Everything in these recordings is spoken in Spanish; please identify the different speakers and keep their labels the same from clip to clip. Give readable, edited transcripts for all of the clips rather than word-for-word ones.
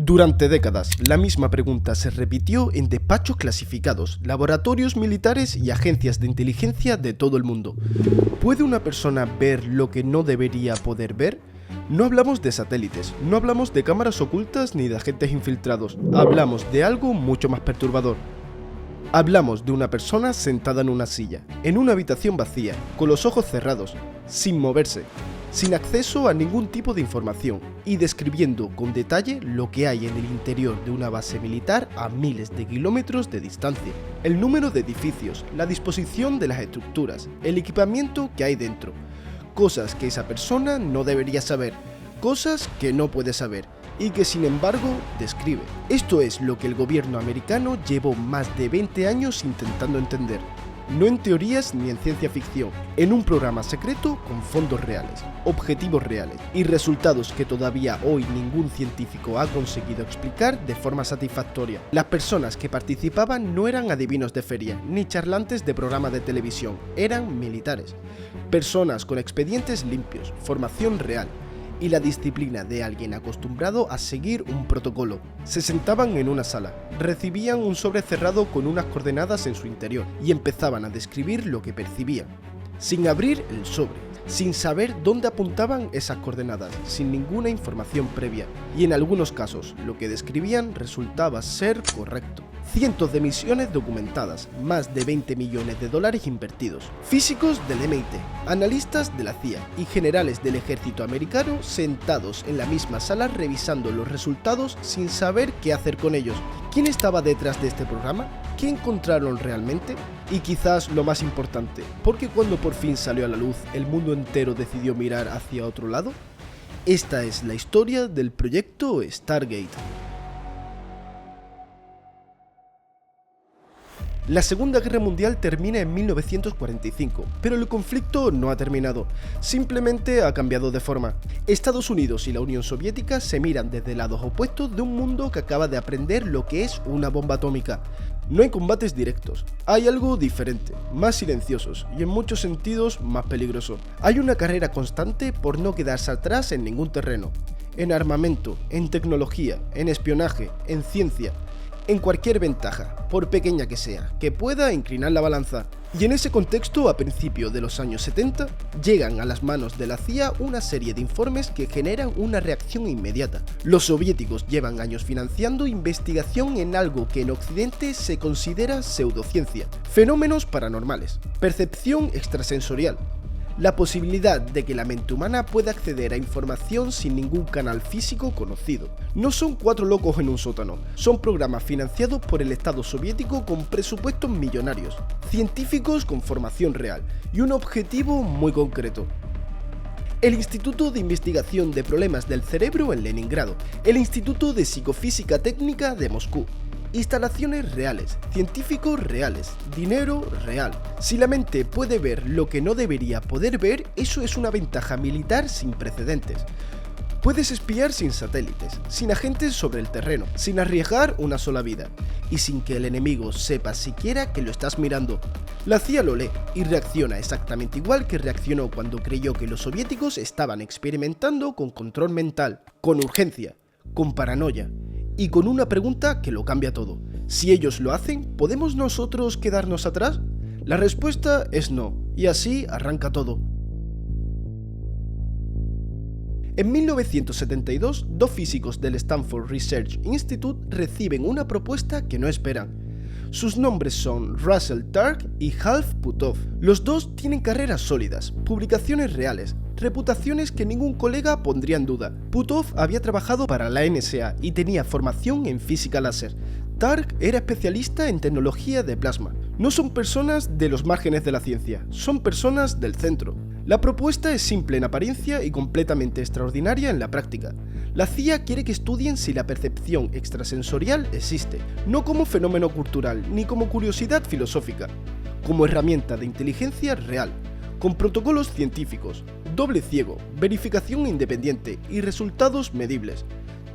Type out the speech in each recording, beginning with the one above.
Speaker 1: Durante décadas, la misma pregunta se repitió en despachos clasificados, laboratorios militares y agencias de inteligencia de todo el mundo. ¿Puede una persona ver lo que no debería poder ver? No hablamos de satélites, no hablamos de cámaras ocultas ni de agentes infiltrados, hablamos de algo mucho más perturbador. Hablamos de una persona sentada en una silla, en una habitación vacía, con los ojos cerrados, sin moverse, sin acceso a ningún tipo de información y describiendo con detalle lo que hay en el interior de una base militar a miles de kilómetros de distancia. El número de edificios, la disposición de las estructuras, el equipamiento que hay dentro. Cosas que esa persona no debería saber, cosas que no puede saber y que sin embargo describe. Esto es lo que el gobierno americano llevó más de 20 años intentando entender. No en teorías ni en ciencia ficción, en un programa secreto con fondos reales, objetivos reales y resultados que todavía hoy ningún científico ha conseguido explicar de forma satisfactoria. Las personas que participaban no eran adivinos de feria ni charlantes de programa de televisión, eran militares, personas con expedientes limpios, formación real y la disciplina de alguien acostumbrado a seguir un protocolo. Se sentaban en una sala, recibían un sobre cerrado con unas coordenadas en su interior y empezaban a describir lo que percibían, sin abrir el sobre, sin saber dónde apuntaban esas coordenadas, sin ninguna información previa, y en algunos casos lo que describían resultaba ser correcto. Cientos de misiones documentadas, más de 20 millones de dólares invertidos. Físicos del MIT, analistas de la CIA y generales del ejército americano sentados en la misma sala revisando los resultados sin saber qué hacer con ellos. ¿Quién estaba detrás de este programa? ¿Qué encontraron realmente? Y quizás lo más importante, ¿por qué cuando por fin salió a la luz el mundo entero decidió mirar hacia otro lado? Esta es la historia del proyecto Stargate. La Segunda Guerra Mundial termina en 1945, pero el conflicto no ha terminado, simplemente ha cambiado de forma. Estados Unidos y la Unión Soviética se miran desde lados opuestos de un mundo que acaba de aprender lo que es una bomba atómica. No hay combates directos, hay algo diferente, más silenciosos y en muchos sentidos más peligroso. Hay una carrera constante por no quedarse atrás en ningún terreno, en armamento, en tecnología, en espionaje, en ciencia. En cualquier ventaja, por pequeña que sea, que pueda inclinar la balanza. Y en ese contexto, a principios de los años 70, llegan a las manos de la CIA una serie de informes que generan una reacción inmediata. Los soviéticos llevan años financiando investigación en algo que en Occidente se considera pseudociencia, fenómenos paranormales, percepción extrasensorial. La posibilidad de que la mente humana pueda acceder a información sin ningún canal físico conocido. No son cuatro locos en un sótano, son programas financiados por el Estado soviético con presupuestos millonarios, científicos con formación real y un objetivo muy concreto. El Instituto de Investigación de Problemas del Cerebro en Leningrado, el Instituto de Psicofísica Técnica de Moscú. Instalaciones reales, científicos reales, dinero real. Si la mente puede ver lo que no debería poder ver, eso es una ventaja militar sin precedentes. Puedes espiar sin satélites, sin agentes sobre el terreno, sin arriesgar una sola vida, y sin que el enemigo sepa siquiera que lo estás mirando. La CIA lo lee y reacciona exactamente igual que reaccionó cuando creyó que los soviéticos estaban experimentando con control mental, con urgencia, con paranoia. Y con una pregunta que lo cambia todo. Si ellos lo hacen, ¿podemos nosotros quedarnos atrás? La respuesta es no, y así arranca todo. En 1972, dos físicos del Stanford Research Institute reciben una propuesta que no esperan. Sus nombres son Russell Targ y Hal Puthoff. Los dos tienen carreras sólidas, publicaciones reales, reputaciones que ningún colega pondría en duda. Puthoff había trabajado para la NSA y tenía formación en física láser. Targ era especialista en tecnología de plasma. No son personas de los márgenes de la ciencia, son personas del centro. La propuesta es simple en apariencia y completamente extraordinaria en la práctica. La CIA quiere que estudien si la percepción extrasensorial existe, no como fenómeno cultural ni como curiosidad filosófica, como herramienta de inteligencia real, con protocolos científicos, doble ciego, verificación independiente y resultados medibles.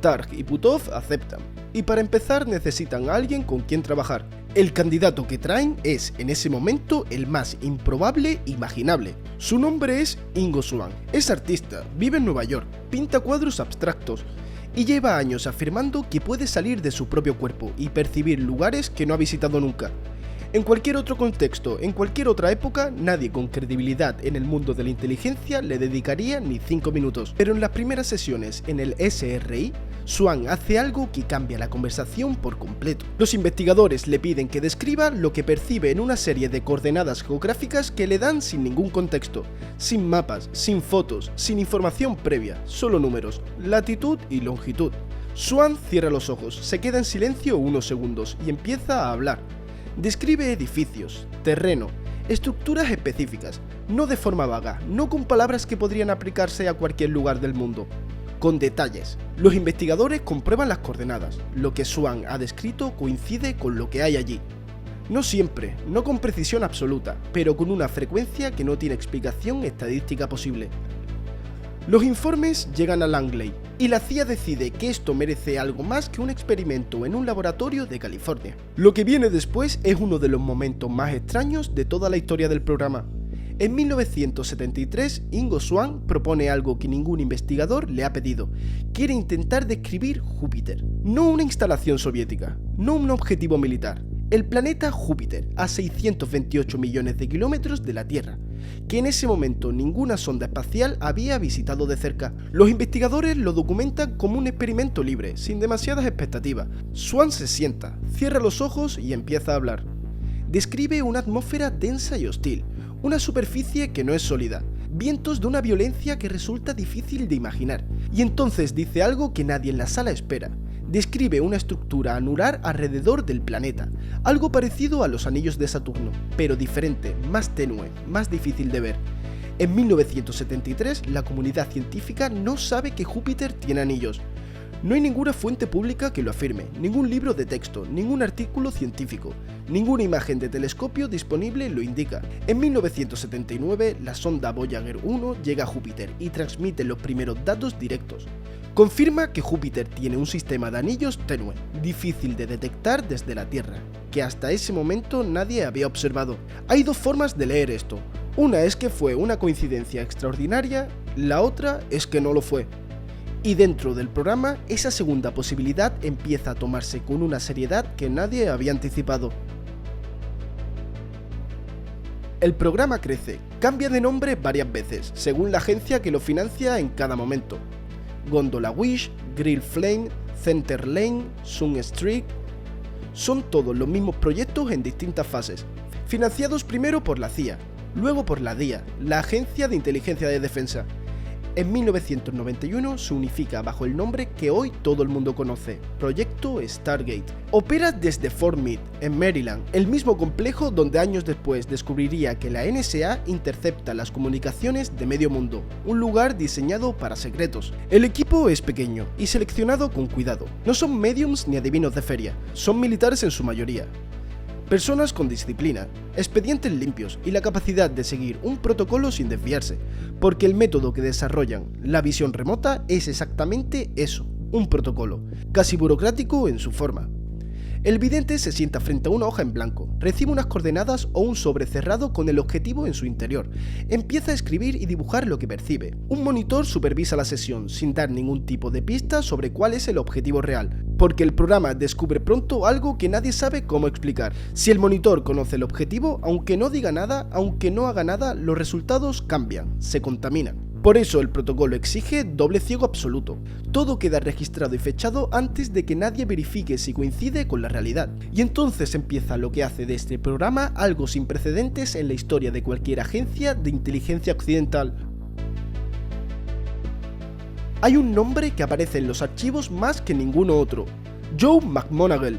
Speaker 1: Targ y Puthoff aceptan, y para empezar necesitan a alguien con quien trabajar. El candidato que traen es, en ese momento, el más improbable imaginable. Su nombre es Ingo Swann. Es artista, vive en Nueva York, pinta cuadros abstractos y lleva años afirmando que puede salir de su propio cuerpo y percibir lugares que no ha visitado nunca. En cualquier otro contexto, en cualquier otra época, nadie con credibilidad en el mundo de la inteligencia le dedicaría ni 5 minutos. Pero en las primeras sesiones en el SRI, Swan hace algo que cambia la conversación por completo. Los investigadores le piden que describa lo que percibe en una serie de coordenadas geográficas que le dan sin ningún contexto, sin mapas, sin fotos, sin información previa, solo números, latitud y longitud. Swan cierra los ojos, se queda en silencio unos segundos y empieza a hablar. Describe edificios, terreno, estructuras específicas, no de forma vaga, no con palabras que podrían aplicarse a cualquier lugar del mundo, con detalles. Los investigadores comprueban las coordenadas, lo que Swan ha descrito coincide con lo que hay allí. No siempre, no con precisión absoluta, pero con una frecuencia que no tiene explicación estadística posible. Los informes llegan a Langley, y la CIA decide que esto merece algo más que un experimento en un laboratorio de California. Lo que viene después es uno de los momentos más extraños de toda la historia del programa. En 1973, Ingo Swann propone algo que ningún investigador le ha pedido. Quiere intentar describir Júpiter, no una instalación soviética, no un objetivo militar. El planeta Júpiter, a 628 millones de kilómetros de la Tierra, que en ese momento ninguna sonda espacial había visitado de cerca. Los investigadores lo documentan como un experimento libre, sin demasiadas expectativas. Swann se sienta, cierra los ojos y empieza a hablar. Describe una atmósfera densa y hostil, una superficie que no es sólida, vientos de una violencia que resulta difícil de imaginar. Y entonces dice algo que nadie en la sala espera. Describe una estructura anular alrededor del planeta, algo parecido a los anillos de Saturno, pero diferente, más tenue, más difícil de ver. En 1973, la comunidad científica no sabe que Júpiter tiene anillos. No hay ninguna fuente pública que lo afirme, ningún libro de texto, ningún artículo científico, ninguna imagen de telescopio disponible lo indica. En 1979, la sonda Voyager 1 llega a Júpiter y transmite los primeros datos directos. Confirma que Júpiter tiene un sistema de anillos tenue, difícil de detectar desde la Tierra, que hasta ese momento nadie había observado. Hay dos formas de leer esto. Una es que fue una coincidencia extraordinaria, la otra es que no lo fue. Y dentro del programa, esa segunda posibilidad empieza a tomarse con una seriedad que nadie había anticipado. El programa crece, cambia de nombre varias veces, según la agencia que lo financia en cada momento. Gondola Wish, Grill Flame, Center Lane, Sun Streak. Son todos los mismos proyectos en distintas fases, financiados primero por la CIA, luego por la DIA, la Agencia de Inteligencia de Defensa. En 1991 se unifica bajo el nombre que hoy todo el mundo conoce, Proyecto Stargate. Opera desde Fort Meade, en Maryland, el mismo complejo donde años después descubriría que la NSA intercepta las comunicaciones de medio mundo, un lugar diseñado para secretos. El equipo es pequeño y seleccionado con cuidado. No son mediums ni adivinos de feria, son militares en su mayoría. Personas con disciplina, expedientes limpios y la capacidad de seguir un protocolo sin desviarse, porque el método que desarrollan, la visión remota, es exactamente eso, un protocolo, casi burocrático en su forma. El vidente se sienta frente a una hoja en blanco, recibe unas coordenadas o un sobre cerrado con el objetivo en su interior. Empieza a escribir y dibujar lo que percibe. Un monitor supervisa la sesión, sin dar ningún tipo de pista sobre cuál es el objetivo real, porque el programa descubre pronto algo que nadie sabe cómo explicar. Si el monitor conoce el objetivo, aunque no diga nada, aunque no haga nada, los resultados cambian, se contaminan. Por eso el protocolo exige doble ciego absoluto. Todo queda registrado y fechado antes de que nadie verifique si coincide con la realidad. Y entonces empieza lo que hace de este programa algo sin precedentes en la historia de cualquier agencia de inteligencia occidental. Hay un nombre que aparece en los archivos más que ninguno otro: Joe McMoneagle,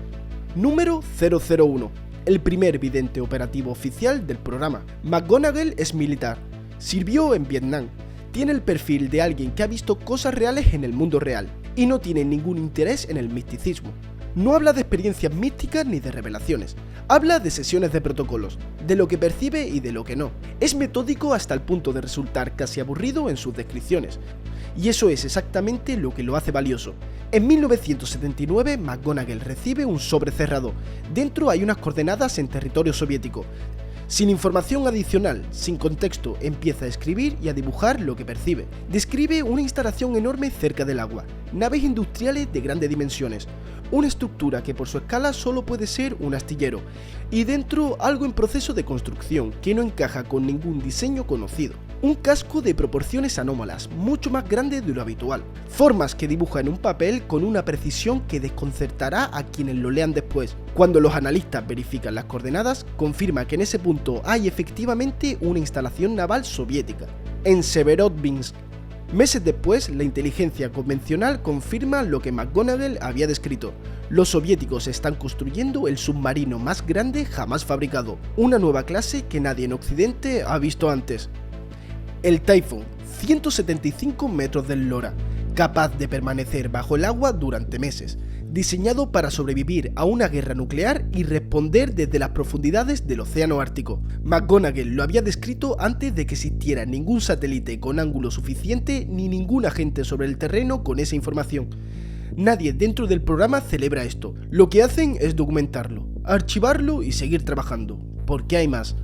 Speaker 1: número 001, el primer vidente operativo oficial del programa. McGonagall es militar, sirvió en Vietnam. Tiene el perfil de alguien que ha visto cosas reales en el mundo real y no tiene ningún interés en el misticismo. No habla de experiencias místicas ni de revelaciones, habla de sesiones de protocolos, de lo que percibe y de lo que no. Es metódico hasta el punto de resultar casi aburrido en sus descripciones, y eso es exactamente lo que lo hace valioso. En 1979, McGonagall recibe un sobre cerrado. Dentro hay unas coordenadas en territorio soviético. Sin información adicional, sin contexto, empieza a escribir y a dibujar lo que percibe. Describe una instalación enorme cerca del agua, naves industriales de grandes dimensiones, una estructura que por su escala solo puede ser un astillero, y dentro algo en proceso de construcción que no encaja con ningún diseño conocido. Un casco de proporciones anómalas, mucho más grande de lo habitual. Formas que dibuja en un papel con una precisión que desconcertará a quienes lo lean después. Cuando los analistas verifican las coordenadas, confirma que en ese punto hay efectivamente una instalación naval soviética, en Severodvinsk. Meses después, la inteligencia convencional confirma lo que McGonagall había descrito. Los soviéticos están construyendo el submarino más grande jamás fabricado, una nueva clase que nadie en Occidente ha visto antes. El Typhoon, 175 metros de eslora, capaz de permanecer bajo el agua durante meses, diseñado para sobrevivir a una guerra nuclear y responder desde las profundidades del océano Ártico. McGonagall lo había descrito antes de que existiera ningún satélite con ángulo suficiente ni ningún agente sobre el terreno con esa información. Nadie dentro del programa celebra esto. Lo que hacen es documentarlo, archivarlo y seguir trabajando, porque hay más.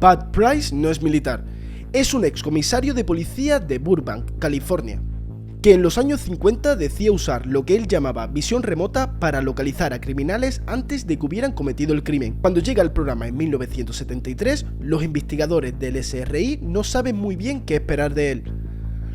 Speaker 1: Pat Price no es militar, es un excomisario de policía de Burbank, California, que en los años 50 decía usar lo que él llamaba visión remota para localizar a criminales antes de que hubieran cometido el crimen. Cuando llega al programa en 1973, los investigadores del SRI no saben muy bien qué esperar de él.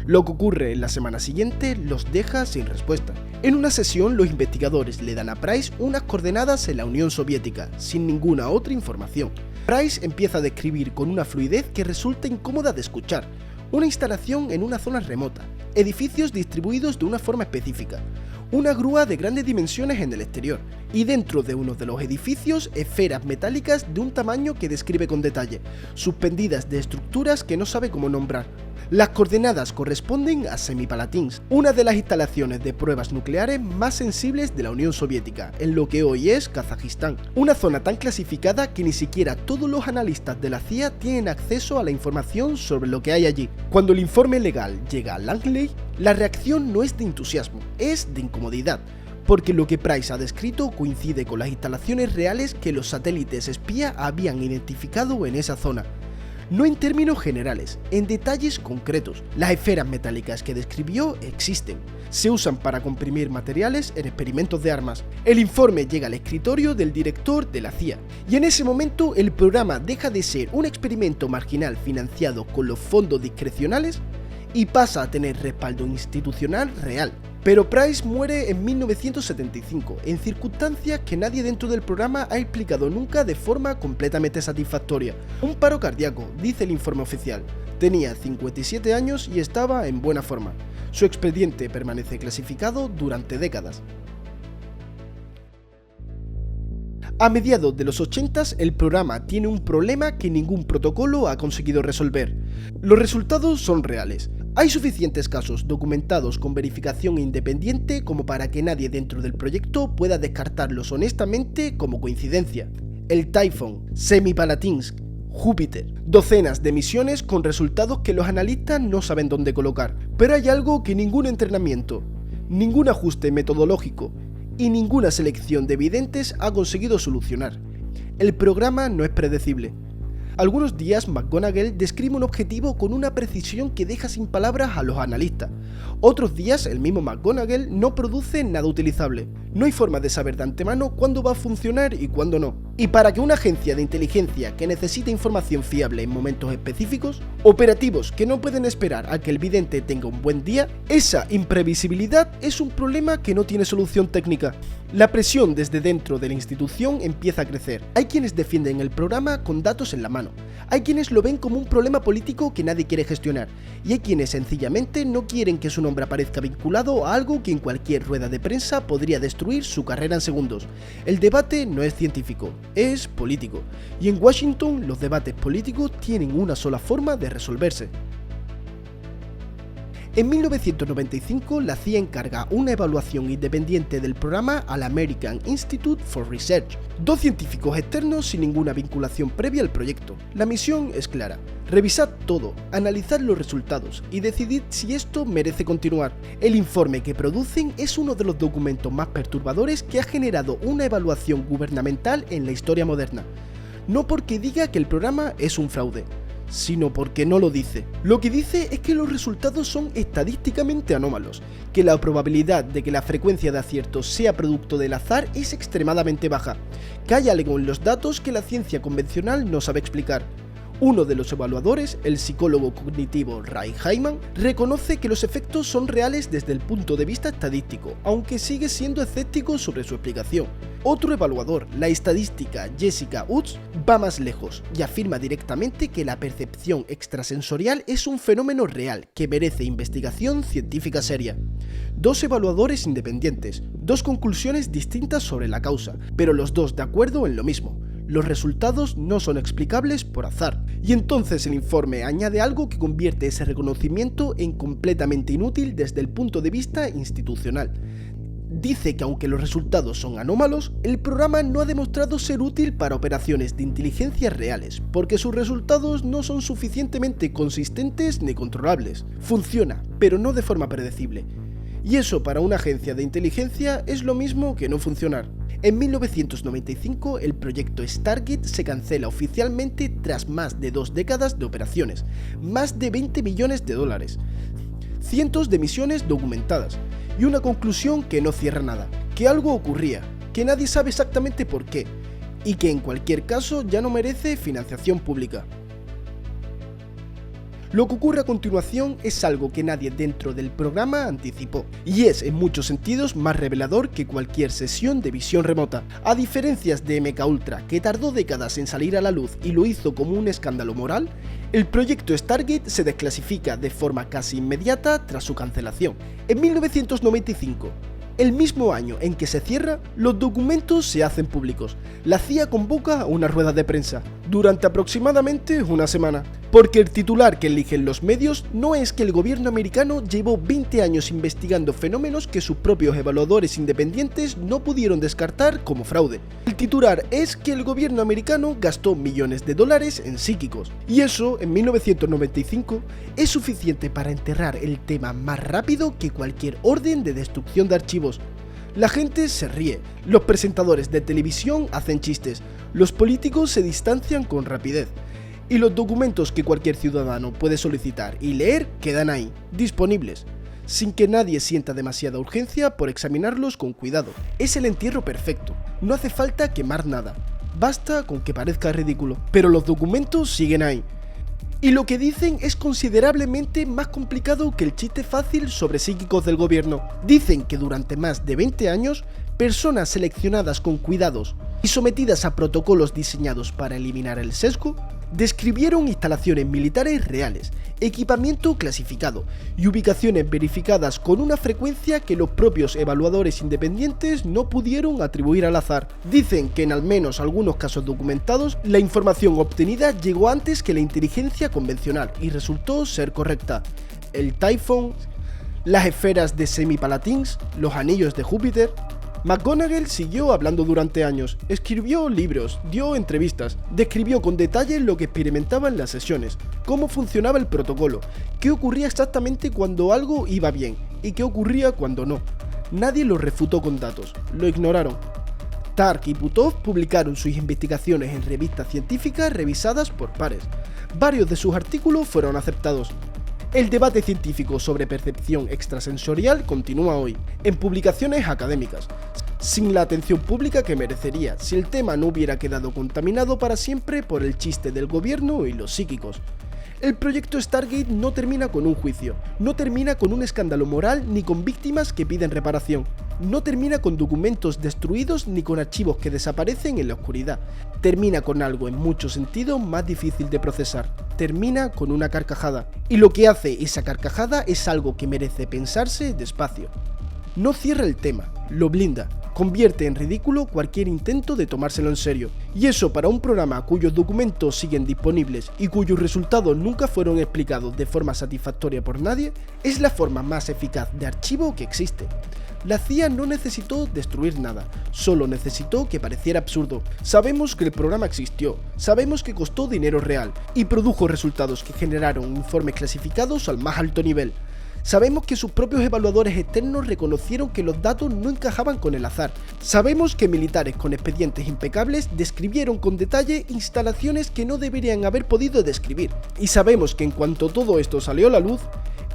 Speaker 1: Lo que ocurre en la semana siguiente los deja sin respuesta. En una sesión, los investigadores le dan a Price unas coordenadas en la Unión Soviética, sin ninguna otra información. Price empieza a describir con una fluidez que resulta incómoda de escuchar, una instalación en una zona remota, edificios distribuidos de una forma específica, una grúa de grandes dimensiones en el exterior, y dentro de uno de los edificios, esferas metálicas de un tamaño que describe con detalle, suspendidas de estructuras que no sabe cómo nombrar. Las coordenadas corresponden a Semipalatinsk, una de las instalaciones de pruebas nucleares más sensibles de la Unión Soviética, en lo que hoy es Kazajistán. Una zona tan clasificada que ni siquiera todos los analistas de la CIA tienen acceso a la información sobre lo que hay allí. Cuando el informe legal llega a Langley, la reacción no es de entusiasmo, es de incomodidad, porque lo que Price ha descrito coincide con las instalaciones reales que los satélites espía habían identificado en esa zona. No en términos generales, en detalles concretos. Las esferas metálicas que describió existen. Se usan para comprimir materiales en experimentos de armas. El informe llega al escritorio del director de la CIA, y en ese momento el programa deja de ser un experimento marginal financiado con los fondos discrecionales y pasa a tener respaldo institucional real. Pero Price muere en 1975, en circunstancias que nadie dentro del programa ha explicado nunca de forma completamente satisfactoria. Un paro cardíaco, dice el informe oficial. Tenía 57 años y estaba en buena forma. Su expediente permanece clasificado durante décadas. A mediados de los 80s, el programa tiene un problema que ningún protocolo ha conseguido resolver. Los resultados son reales. Hay suficientes casos documentados con verificación independiente como para que nadie dentro del proyecto pueda descartarlos honestamente como coincidencia. El Typhoon, Semipalatinsk, Júpiter, docenas de misiones con resultados que los analistas no saben dónde colocar. Pero hay algo que ningún entrenamiento, ningún ajuste metodológico y ninguna selección de evidentes ha conseguido solucionar. El programa no es predecible. Algunos días McGonagall describe un objetivo con una precisión que deja sin palabras a los analistas. Otros días el mismo McGonagall no produce nada utilizable. No hay forma de saber de antemano cuándo va a funcionar y cuándo no. Y para que una agencia de inteligencia que necesita información fiable en momentos específicos, operativos que no pueden esperar a que el vidente tenga un buen día, esa imprevisibilidad es un problema que no tiene solución técnica. La presión desde dentro de la institución empieza a crecer. Hay quienes defienden el programa con datos en la mano. Hay quienes lo ven como un problema político que nadie quiere gestionar. Y hay quienes sencillamente no quieren que su nombre aparezca vinculado a algo que en cualquier rueda de prensa podría destruir su carrera en segundos. El debate no es científico, es político. Y en Washington los debates políticos tienen una sola forma de resolverse. En 1995, la CIA encarga una evaluación independiente del programa al American Institute for Research, dos científicos externos sin ninguna vinculación previa al proyecto. La misión es clara: revisar todo, analizar los resultados y decidir si esto merece continuar. El informe que producen es uno de los documentos más perturbadores que ha generado una evaluación gubernamental en la historia moderna. no porque diga que el programa es un fraude, sino porque no lo dice. Lo que dice es que los resultados son estadísticamente anómalos, que la probabilidad de que la frecuencia de aciertos sea producto del azar es extremadamente baja, que hay algo en los datos que la ciencia convencional no sabe explicar. Uno de los evaluadores, el psicólogo cognitivo Ray Hyman, reconoce que los efectos son reales desde el punto de vista estadístico, aunque sigue siendo escéptico sobre su explicación. Otro evaluador, la estadística Jessica Utts, va más lejos y afirma directamente que la percepción extrasensorial es un fenómeno real que merece investigación científica seria. Dos evaluadores independientes, dos conclusiones distintas sobre la causa, pero los dos de acuerdo en lo mismo. Los resultados no son explicables por azar. Y entonces el informe añade algo que convierte ese reconocimiento en completamente inútil desde el punto de vista institucional. Dice que aunque los resultados son anómalos, el programa no ha demostrado ser útil para operaciones de inteligencia reales, porque sus resultados no son suficientemente consistentes ni controlables. Funciona, pero no de forma predecible. Y eso para una agencia de inteligencia es lo mismo que no funcionar. En 1995 el proyecto Stargate se cancela oficialmente tras más de 2 décadas de operaciones, más de 20 millones de dólares, cientos de misiones documentadas y una conclusión que no cierra nada, que algo ocurría, que nadie sabe exactamente por qué y que en cualquier caso ya no merece financiación pública. Lo que ocurre a continuación es algo que nadie dentro del programa anticipó, y es en muchos sentidos más revelador que cualquier sesión de visión remota. A diferencia de MKUltra, que tardó décadas en salir a la luz y lo hizo como un escándalo moral, el proyecto Stargate se desclasifica de forma casi inmediata tras su cancelación. En 1995, el mismo año en que se cierra, los documentos se hacen públicos. La CIA convoca una rueda de prensa, durante aproximadamente una semana, porque el titular que eligen los medios no es que el gobierno americano llevó 20 años investigando fenómenos que sus propios evaluadores independientes no pudieron descartar como fraude. El titular es que el gobierno americano gastó millones de dólares en psíquicos, y eso, en 1995, es suficiente para enterrar el tema más rápido que cualquier orden de destrucción de archivos. La gente se ríe, los presentadores de televisión hacen chistes, los políticos se distancian con rapidez, y los documentos que cualquier ciudadano puede solicitar y leer quedan ahí, disponibles, sin que nadie sienta demasiada urgencia por examinarlos con cuidado. Es el entierro perfecto, no hace falta quemar nada, basta con que parezca ridículo, pero los documentos siguen ahí. Y lo que dicen es considerablemente más complicado que el chiste fácil sobre psíquicos del gobierno. Dicen que durante más de 20 años, personas seleccionadas con cuidados y sometidas a protocolos diseñados para eliminar el sesgo, describieron instalaciones militares reales, equipamiento clasificado y ubicaciones verificadas con una frecuencia que los propios evaluadores independientes no pudieron atribuir al azar. Dicen que en al menos algunos casos documentados, la información obtenida llegó antes que la inteligencia convencional y resultó ser correcta. El Typhon, las esferas de Semi-Palatines, los anillos de Júpiter. McGonagall siguió hablando durante años, escribió libros, dio entrevistas, describió con detalle lo que experimentaba en las sesiones, cómo funcionaba el protocolo, qué ocurría exactamente cuando algo iba bien y qué ocurría cuando no. Nadie lo refutó con datos, lo ignoraron. Tark y Puthoff publicaron sus investigaciones en revistas científicas revisadas por pares. Varios de sus artículos fueron aceptados. El debate científico sobre percepción extrasensorial continúa hoy, en publicaciones académicas, sin la atención pública que merecería si el tema no hubiera quedado contaminado para siempre por el chiste del gobierno y los psíquicos. El proyecto Stargate no termina con un juicio, no termina con un escándalo moral ni con víctimas que piden reparación, no termina con documentos destruidos ni con archivos que desaparecen en la oscuridad, termina con algo en muchos sentidos más difícil de procesar, termina con una carcajada, y lo que hace esa carcajada es algo que merece pensarse despacio. No cierra el tema, lo blinda, convierte en ridículo cualquier intento de tomárselo en serio. Y eso para un programa cuyos documentos siguen disponibles y cuyos resultados nunca fueron explicados de forma satisfactoria por nadie, es la forma más eficaz de archivo que existe. La CIA no necesitó destruir nada, solo necesitó que pareciera absurdo. Sabemos que el programa existió, sabemos que costó dinero real y produjo resultados que generaron informes clasificados al más alto nivel. Sabemos que sus propios evaluadores externos reconocieron que los datos no encajaban con el azar. Sabemos que militares con expedientes impecables describieron con detalle instalaciones que no deberían haber podido describir. Y sabemos que en cuanto todo esto salió a la luz,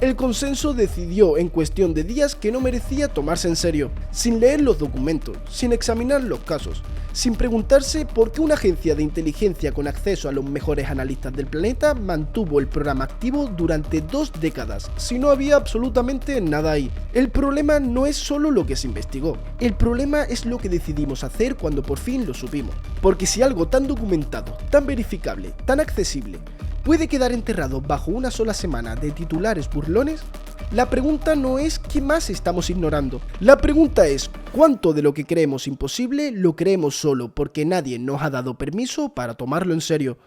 Speaker 1: el consenso decidió en cuestión de días que no merecía tomarse en serio, sin leer los documentos, sin examinar los casos, sin preguntarse por qué una agencia de inteligencia con acceso a los mejores analistas del planeta mantuvo el programa activo durante 2 décadas, si no había absolutamente nada ahí. El problema no es solo lo que se investigó, el problema es lo que decidimos hacer cuando por fin lo supimos. Porque si algo tan documentado, tan verificable, tan accesible, puede quedar enterrado bajo una sola semana de titulares burlones, la pregunta no es qué más estamos ignorando. La pregunta es cuánto de lo que creemos imposible lo creemos solo porque nadie nos ha dado permiso para tomarlo en serio.